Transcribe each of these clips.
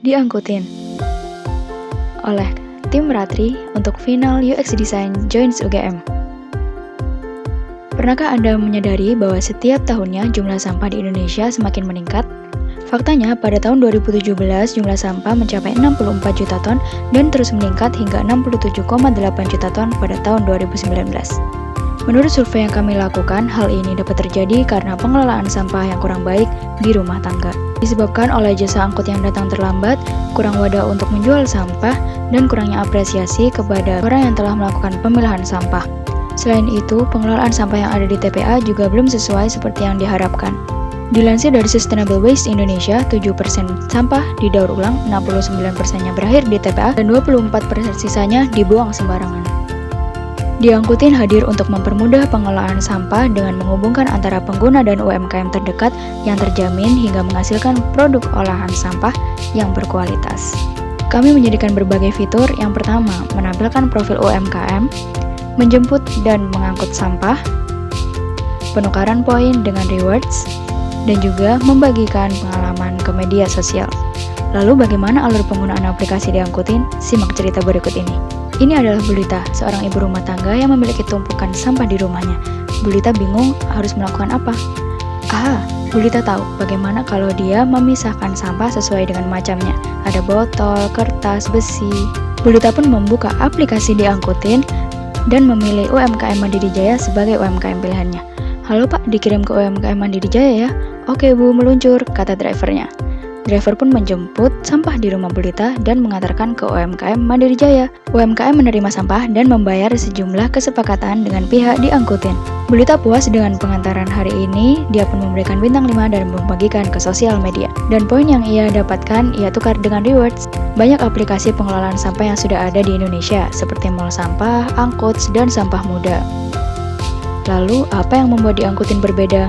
Diangkutin oleh tim Ratri untuk final UX Design Joins UGM. Pernahkah Anda menyadari bahwa setiap tahunnya jumlah sampah di Indonesia semakin meningkat? Faktanya, pada tahun 2017 jumlah sampah mencapai 64 juta ton dan terus meningkat hingga 67,8 juta ton pada tahun 2019. Menurut survei yang kami lakukan, hal ini dapat terjadi karena pengelolaan sampah yang kurang baik di rumah tangga. Disebabkan oleh jasa angkut yang datang terlambat, kurang wadah untuk menjual sampah, dan kurangnya apresiasi kepada orang yang telah melakukan pemilahan sampah. Selain itu, pengelolaan sampah yang ada di TPA juga belum sesuai seperti yang diharapkan. Dilansir dari Sustainable Waste Indonesia, 7% sampah didaur ulang, 69%-nya berakhir di TPA, dan 24% sisanya dibuang sembarangan. Diangkutin hadir untuk mempermudah pengelolaan sampah dengan menghubungkan antara pengguna dan UMKM terdekat yang terjamin hingga menghasilkan produk olahan sampah yang berkualitas. Kami menjadikan berbagai fitur. Yang pertama, menampilkan profil UMKM, menjemput dan mengangkut sampah, penukaran poin dengan rewards, dan juga membagikan pengalaman ke media sosial. Lalu bagaimana alur penggunaan aplikasi Diangkutin? Simak cerita berikut ini. Ini adalah Bulita, seorang ibu rumah tangga yang memiliki tumpukan sampah di rumahnya. Bulita bingung harus melakukan apa. Bulita tahu bagaimana kalau dia memisahkan sampah sesuai dengan macamnya. Ada botol, kertas, besi. Bulita pun membuka aplikasi Diangkutin dan memilih UMKM Mandiri Jaya sebagai UMKM pilihannya. Halo Pak, dikirim ke UMKM Mandiri Jaya ya? Oke Bu, meluncur, kata drivernya. Driver pun menjemput sampah di rumah Bulita dan mengantarkan ke UMKM Mandiri Jaya. UMKM menerima sampah dan membayar sejumlah kesepakatan dengan pihak Diangkutin. Bulita puas dengan pengantaran hari ini, dia pun memberikan bintang 5 dan membagikan ke sosial media. Dan poin yang ia dapatkan, ia tukar dengan rewards. Banyak aplikasi pengelolaan sampah yang sudah ada di Indonesia, seperti Mall Sampah, Angkuts, dan Sampah Muda. Lalu, apa yang membuat Diangkutin berbeda?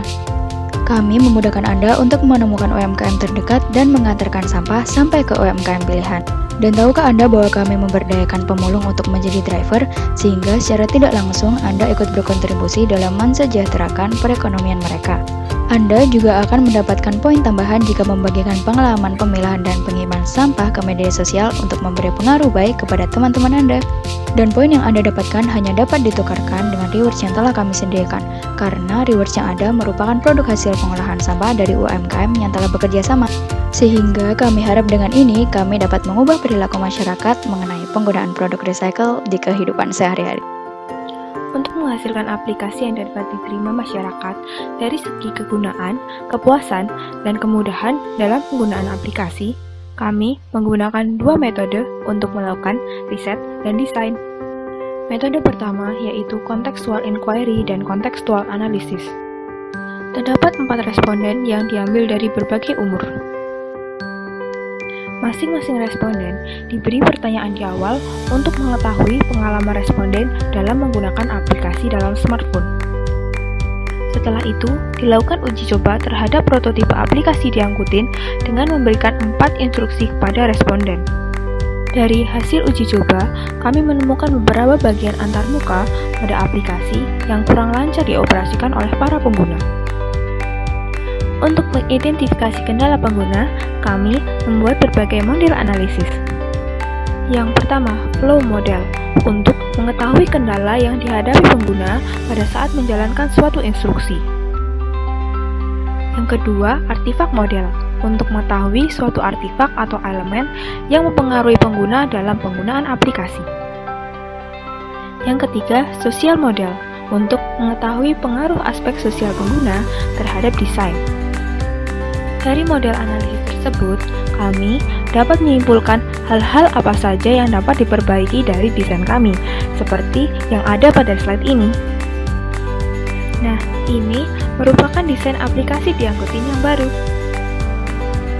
Kami memudahkan Anda untuk menemukan UMKM terdekat dan mengantarkan sampah sampai ke UMKM pilihan. Dan tahukah Anda bahwa kami memberdayakan pemulung untuk menjadi driver, sehingga secara tidak langsung Anda ikut berkontribusi dalam mensejahterakan perekonomian mereka. Anda juga akan mendapatkan poin tambahan jika membagikan pengalaman pemilahan dan pengiriman sampah ke media sosial untuk memberi pengaruh baik kepada teman-teman Anda. Dan poin yang Anda dapatkan hanya dapat ditukarkan dengan rewards yang telah kami sediakan, karena rewards yang ada merupakan produk hasil pengolahan sampah dari UMKM yang telah bekerja sama. Sehingga kami harap dengan ini kami dapat mengubah perilaku masyarakat mengenai penggunaan produk recycle di kehidupan sehari-hari. Untuk menghasilkan aplikasi yang dapat diterima masyarakat dari segi kegunaan, kepuasan, dan kemudahan dalam penggunaan aplikasi, kami menggunakan dua metode untuk melakukan riset dan desain. Metode pertama yaitu contextual inquiry dan contextual analysis. Terdapat 4 responden yang diambil dari berbagai umur. Masing-masing responden diberi pertanyaan di awal untuk mengetahui pengalaman responden dalam menggunakan aplikasi dalam smartphone. Setelah itu, dilakukan uji coba terhadap prototipe aplikasi Diangkutin dengan memberikan 4 instruksi kepada responden. Dari hasil uji coba, kami menemukan beberapa bagian antarmuka pada aplikasi yang kurang lancar dioperasikan oleh para pengguna. Untuk mengidentifikasi kendala pengguna, kami membuat berbagai model analisis. Yang pertama, flow model, untuk mengetahui kendala yang dihadapi pengguna pada saat menjalankan suatu instruksi. Yang kedua, artifact model, untuk mengetahui suatu artifak atau elemen yang mempengaruhi pengguna dalam penggunaan aplikasi. Yang ketiga, social model, untuk mengetahui pengaruh aspek sosial pengguna terhadap desain. Dari model analisis tersebut, kami dapat menyimpulkan hal-hal apa saja yang dapat diperbaiki dari desain kami, seperti yang ada pada slide ini. Nah, ini merupakan desain aplikasi Diangkutin yang baru.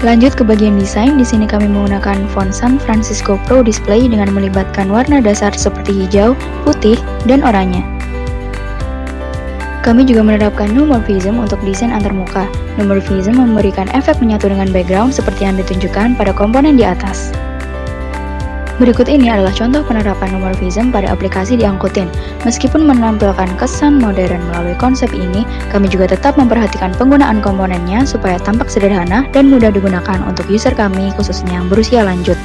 Lanjut ke bagian desain, di sini kami menggunakan font San Francisco Pro Display dengan melibatkan warna dasar seperti hijau, putih, dan oranye. Kami juga menerapkan neumorphism untuk desain antarmuka. Neumorphism memberikan efek menyatu dengan background seperti yang ditunjukkan pada komponen di atas. Berikut ini adalah contoh penerapan nomor Vism pada aplikasi diangkutin. Meskipun menampilkan kesan modern melalui konsep ini, kami juga tetap memperhatikan penggunaan komponennya supaya tampak sederhana dan mudah digunakan untuk user kami khususnya yang berusia lanjut.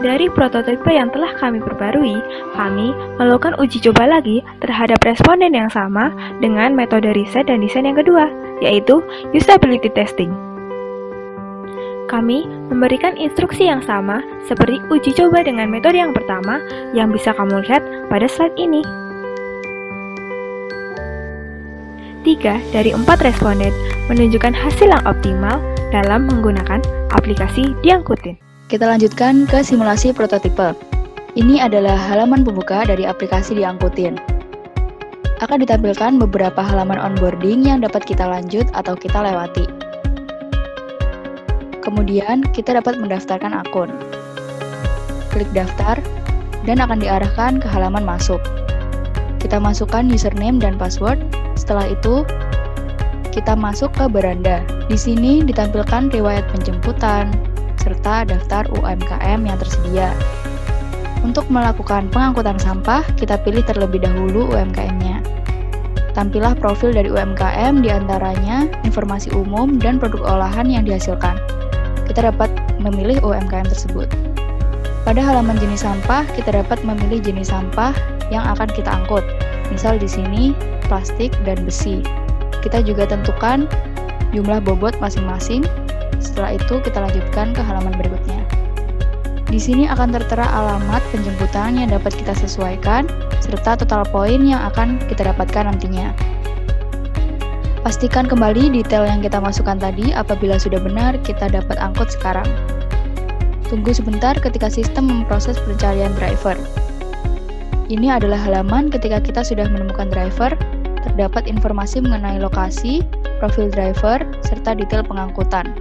Dari prototipe yang telah kami perbarui, kami melakukan uji coba lagi terhadap responden yang sama dengan metode riset dan desain yang kedua, yaitu usability testing. Kami memberikan instruksi yang sama seperti uji coba dengan metode yang pertama yang bisa kamu lihat pada slide ini. 3 dari 4 responden menunjukkan hasil yang optimal dalam menggunakan aplikasi diangkutin. Kita lanjutkan ke simulasi prototipe. Ini adalah halaman pembuka dari aplikasi diangkutin. Akan ditampilkan beberapa halaman onboarding yang dapat kita lanjut atau kita lewati. Kemudian, kita dapat mendaftarkan akun. Klik daftar, dan akan diarahkan ke halaman masuk. Kita masukkan username dan password. Setelah itu, kita masuk ke beranda. Di sini ditampilkan riwayat penjemputan, serta daftar UMKM yang tersedia. Untuk melakukan pengangkutan sampah, kita pilih terlebih dahulu UMKM-nya. Tampilah profil dari UMKM, diantaranya informasi umum dan produk olahan yang dihasilkan. Kita dapat memilih UMKM tersebut. Pada halaman jenis sampah, kita dapat memilih jenis sampah yang akan kita angkut. Misal di sini, plastik dan besi. Kita juga tentukan jumlah bobot masing-masing. Setelah itu, kita lanjutkan ke halaman berikutnya. Di sini akan tertera alamat penjemputan yang dapat kita sesuaikan, serta total poin yang akan kita dapatkan nantinya. Pastikan kembali detail yang kita masukkan tadi. Apabila sudah benar, kita dapat angkut sekarang. Tunggu sebentar ketika sistem memproses pencarian driver. Ini adalah halaman ketika kita sudah menemukan driver. Terdapat informasi mengenai lokasi, profil driver, serta detail pengangkutan.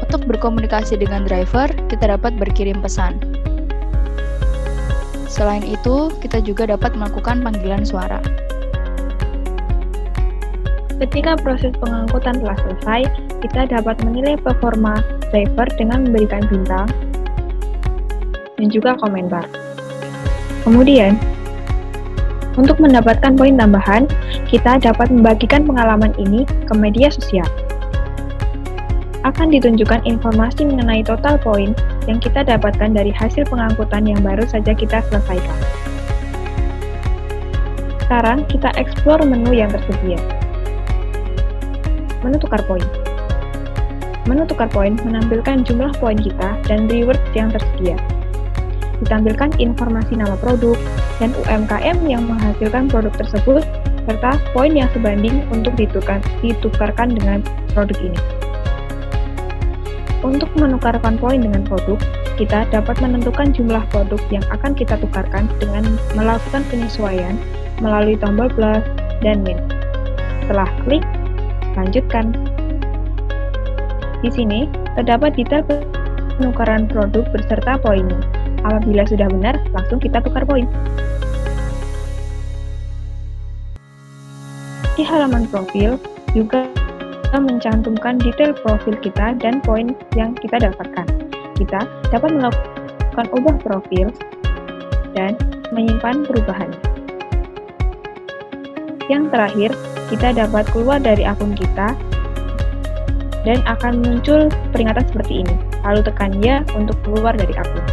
Untuk berkomunikasi dengan driver, kita dapat berkirim pesan. Selain itu, kita juga dapat melakukan panggilan suara. Ketika proses pengangkutan telah selesai, kita dapat menilai performa driver dengan memberikan bintang dan juga komentar. Kemudian, untuk mendapatkan poin tambahan, kita dapat membagikan pengalaman ini ke media sosial. Akan ditunjukkan informasi mengenai total poin yang kita dapatkan dari hasil pengangkutan yang baru saja kita selesaikan. Sekarang kita eksplor menu yang tersedia. Menu tukar poin. Menu tukar poin menampilkan jumlah poin kita dan rewards yang tersedia. Ditampilkan informasi nama produk dan UMKM yang menghasilkan produk tersebut, serta poin yang sebanding untuk ditukarkan dengan produk ini. Untuk menukarkan poin dengan produk, kita dapat menentukan jumlah produk yang akan kita tukarkan dengan melakukan penyesuaian melalui tombol plus dan min. Setelah klik, lanjutkan. Di sini, terdapat detail penukaran produk beserta poinnya. Apabila sudah benar, langsung kita tukar poin. Di halaman profil, juga mencantumkan detail profil kita dan poin yang kita dapatkan. Kita dapat melakukan ubah profil dan menyimpan perubahannya. Yang terakhir, kita dapat keluar dari akun kita dan akan muncul peringatan seperti ini. Lalu tekan ya untuk keluar dari akun.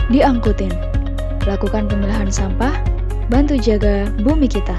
Diangkutin. Lakukan pemilahan sampah, bantu jaga bumi kita.